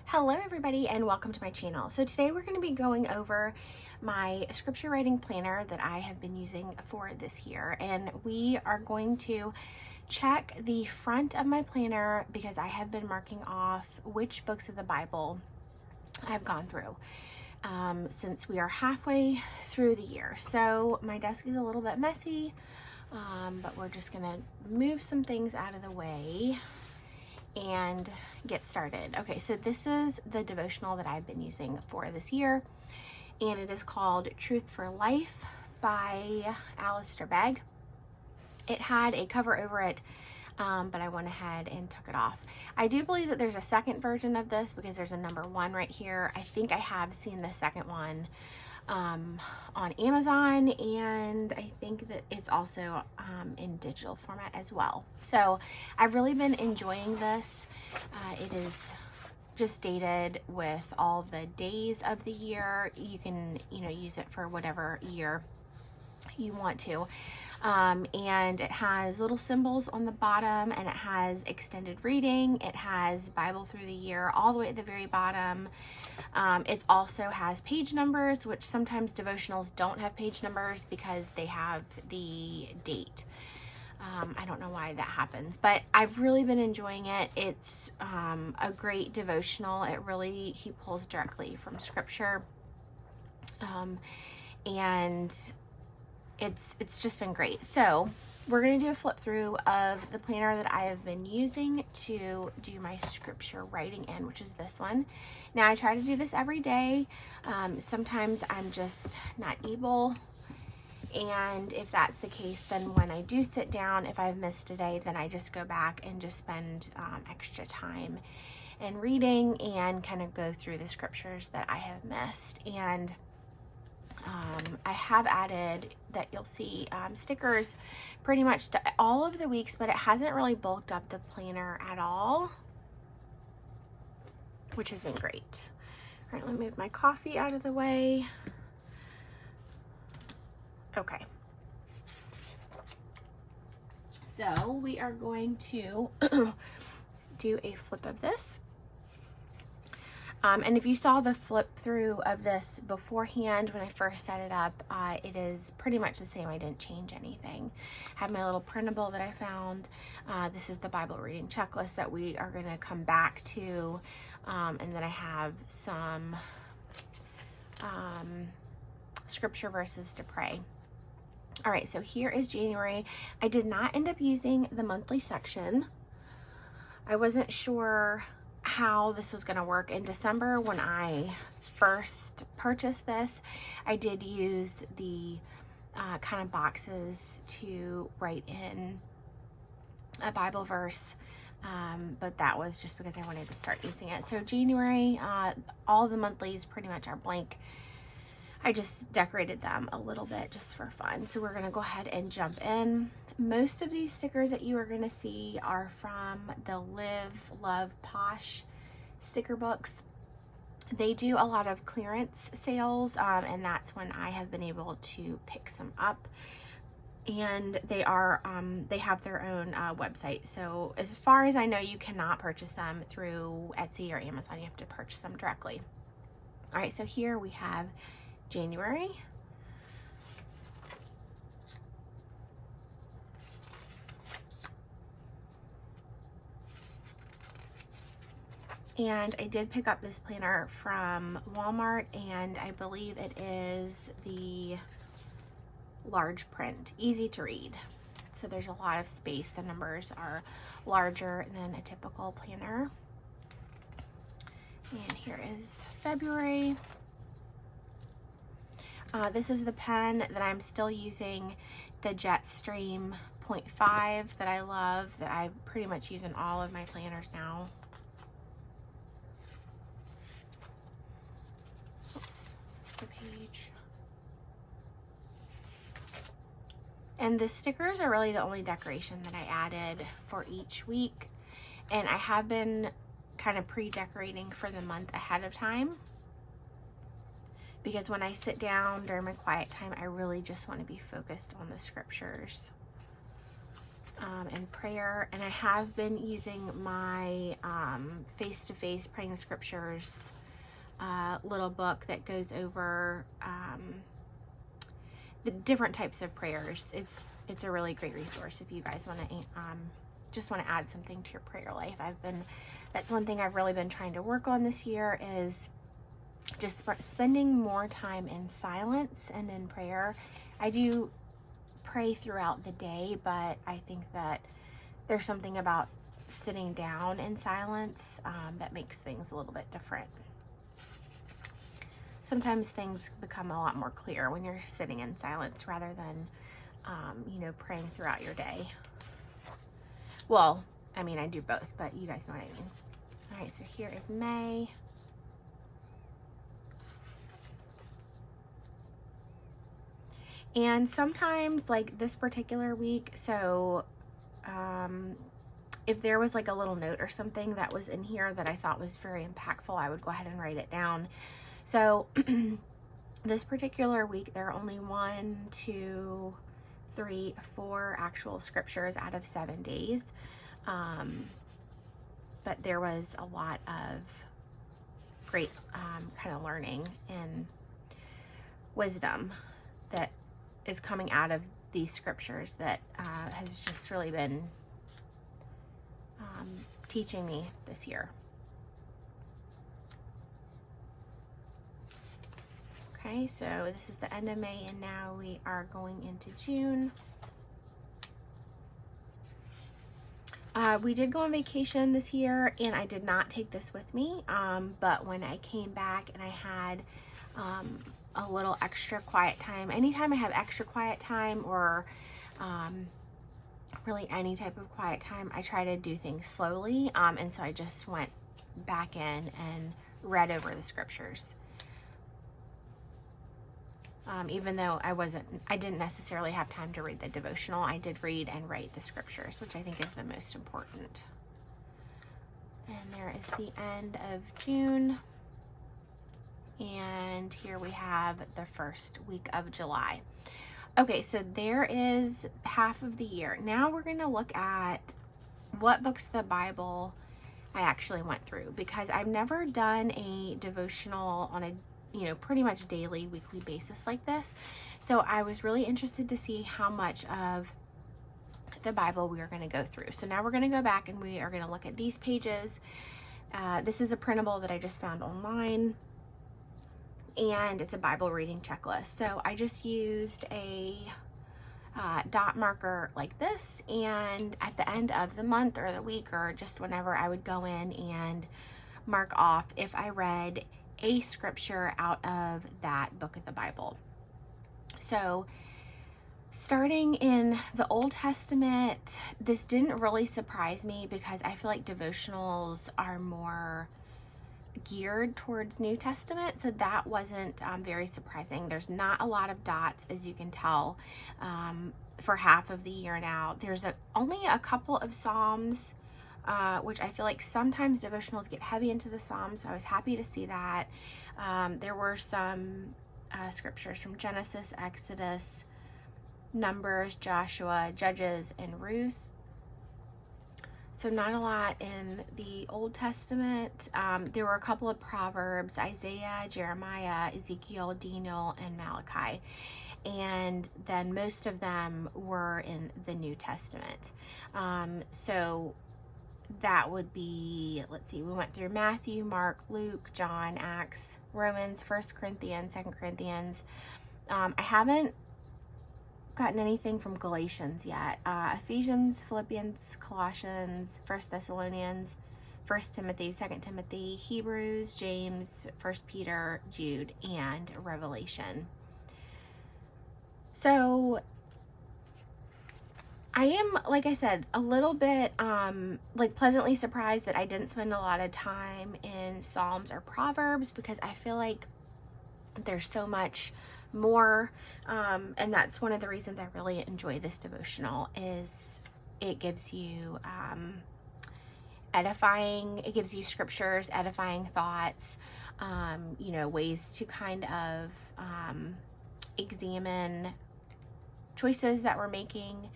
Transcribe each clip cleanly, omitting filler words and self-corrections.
Hello everybody and welcome to my channel. So today we're going to be going over my scripture writing planner that I have been using for this year, and we are going to check the front of my planner because I have been marking off which books of the Bible I've gone through since we are halfway through the year. So my desk is a little bit messy, but we're just going to move some things out of the way and get started. Okay, so this is the devotional that I've been using for this year, and it is called Truth for Life by Alistair Begg. It had a cover over it, but I went ahead and took it off. I do believe that there's a second version of this because there's a number 1 right here. I think I have seen the second one on Amazon, and I think that it's also in digital format as well. So I've really been enjoying this. It is just dated with all the days of the year. You can, use it for whatever year you want to. And it has little symbols on the bottom, and it has extended reading. It has Bible through the year all the way at the very bottom. It also has page numbers, which sometimes devotionals don't have page numbers because they have the date. I don't know why that happens, but I've really been enjoying it. It's a great devotional. He pulls directly from scripture. And it's just been great. So we're going to do a flip through of the planner that I have been using to do my scripture writing in, which is this one. Now I try to do this every day. Sometimes I'm just not able. And if that's the case, then when I do sit down, if I've missed a day, then I just go back and just spend extra time in reading and kind of go through the scriptures that I have missed. And I have added that you'll see stickers pretty much to all of the weeks, but it hasn't really bulked up the planner at all, which has been great. All right, let me move my coffee out of the way. Okay. So we are going to do a flip of this. And if you saw the flip through of this beforehand when I first set it up, it is pretty much the same. I didn't change anything. I have my little printable that I found. This is the Bible reading checklist that we are going to come back to. And then I have some scripture verses to pray. All right, so here is January. I did not end up using the monthly section. I wasn't sure how this was going to work. In December, when I first purchased this, I did use the kind of boxes to write in a Bible verse, but that was just because I wanted to start using it. So January, all the monthlies pretty much are blank. I just decorated them a little bit just for fun. So we're going to go ahead and jump in. Most of these stickers that you are going to see are from the Live, Love, Posh sticker books. They do a lot of clearance sales, and that's when I have been able to pick some up. And they are they have their own website. So as far as I know, you cannot purchase them through Etsy or Amazon. You have to purchase them directly. All right, so here we have January. And I did pick up this planner from Walmart, and I believe it is the large print, easy to read. So there's a lot of space. The numbers are larger than a typical planner. And here is February. This is the pen that I'm still using, the Jetstream 0.5 that I love, that I pretty much use in all of my planners now. Oops, the page. And the stickers are really the only decoration that I added for each week. And I have been kind of pre-decorating for the month ahead of time, because when I sit down during my quiet time, I really just want to be focused on the scriptures. in prayer. And I have been using my face-to-face praying the scriptures little book that goes over the different types of prayers. It's a really great resource if you guys want to just want to add something to your prayer life. That's one thing I've really been trying to work on this year, is just spending more time in silence and in prayer. I do pray throughout the day, but I think that there's something about sitting down in silence that makes things a little bit different. Sometimes things become a lot more clear when you're sitting in silence rather than, praying throughout your day. Well, I mean, I do both, but you guys know what I mean. All right, so here is May. And sometimes, like this particular week, so if there was like a little note or something that was in here that I thought was very impactful, I would go ahead and write it down. So this particular week, there are only 1, 2, 3, 4 actual scriptures out of 7 days. But there was a lot of great kind of learning and wisdom that is coming out of these scriptures that has just really been teaching me this year. Okay, so this is the end of May, and now we are going into June. We did go on vacation this year, and I did not take this with me, but when I came back and I had a little extra quiet time, anytime I have extra quiet time or really any type of quiet time, I try to do things slowly, and so I just went back in and read over the scriptures. Even though I didn't necessarily have time to read the devotional, I did read and write the scriptures, which I think is the most important. And there is the end of June. And here we have the first week of July. Okay, so there is half of the year. Now we're going to look at what books of the Bible I actually went through, because I've never done a devotional on a pretty much daily, weekly basis like this. So I was really interested to see how much of the Bible we are going to go through. So now we're going to go back and we are going to look at these pages. This is a printable that I just found online, and it's a Bible reading checklist. So I just used a dot marker like this, and at the end of the month or the week or just whenever, I would go in and mark off if I read a scripture out of that book of the Bible. So starting in the Old Testament, this didn't really surprise me because I feel like devotionals are more geared towards New Testament, so that wasn't very surprising. There's not a lot of dots, as you can tell, for half of the year now. There's only a couple of Psalms, which I feel like sometimes devotionals get heavy into the Psalms, so I was happy to see that. There were some scriptures from Genesis, Exodus, Numbers, Joshua, Judges, and Ruth. So not a lot in the Old Testament. There were a couple of Proverbs, Isaiah, Jeremiah, Ezekiel, Daniel, and Malachi. And then most of them were in the New Testament. So that would be, let's see, we went through Matthew, Mark, Luke, John, Acts, Romans, 1 Corinthians, 2 Corinthians. I haven't gotten anything from Galatians yet. Ephesians, Philippians, Colossians, 1 Thessalonians, 1 Timothy, 2 Timothy, Hebrews, James, 1 Peter, Jude, and Revelation. So I am, like I said, a little bit pleasantly surprised that I didn't spend a lot of time in Psalms or Proverbs, because I feel like there's so much more, and that's one of the reasons I really enjoy this devotional, is it gives you it gives you scriptures, edifying thoughts, ways to kind of examine choices that we're making,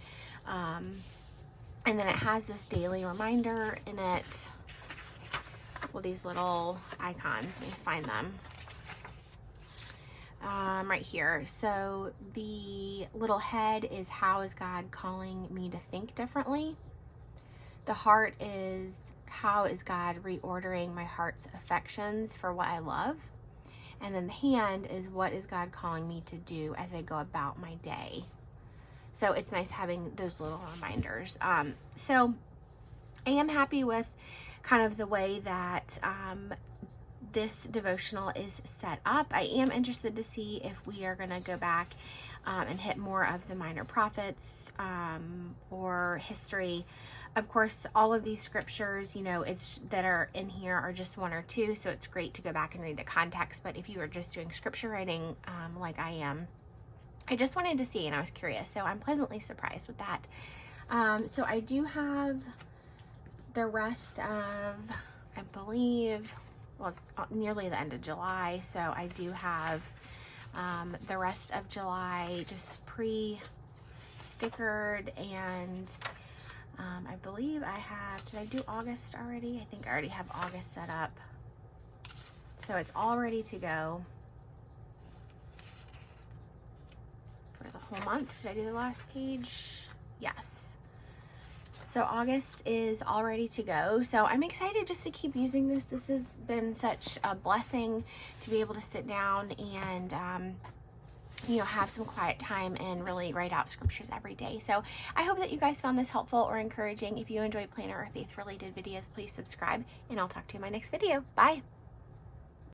And then it has this daily reminder in it. Well, these little icons, let me find them. Right here. So the little head is, how is God calling me to think differently? The heart is, how is God reordering my heart's affections for what I love? And then the hand is, what is God calling me to do as I go about my day? So it's nice having those little reminders. So I am happy with kind of the way that this devotional is set up. I am interested to see if we are going to go back and hit more of the minor prophets or history. Of course, all of these scriptures, you know, that are in here are just one or two, so it's great to go back and read the context. But if you are just doing scripture writing like I am, I just wanted to see, and I was curious, so I'm pleasantly surprised with that. So I do have the rest of, I believe, well, it's nearly the end of July, so I do have the rest of July just pre-stickered, and I believe I have, did I do August already? I think I already have August set up. So it's all ready to go for the whole month. Did I do the last page? Yes. So August is all ready to go. So I'm excited just to keep using this. This has been such a blessing to be able to sit down and you know, have some quiet time and really write out scriptures every day. So I hope that you guys found this helpful or encouraging. If you enjoy planner or faith related videos, please subscribe, and I'll talk to you in my next video. Bye.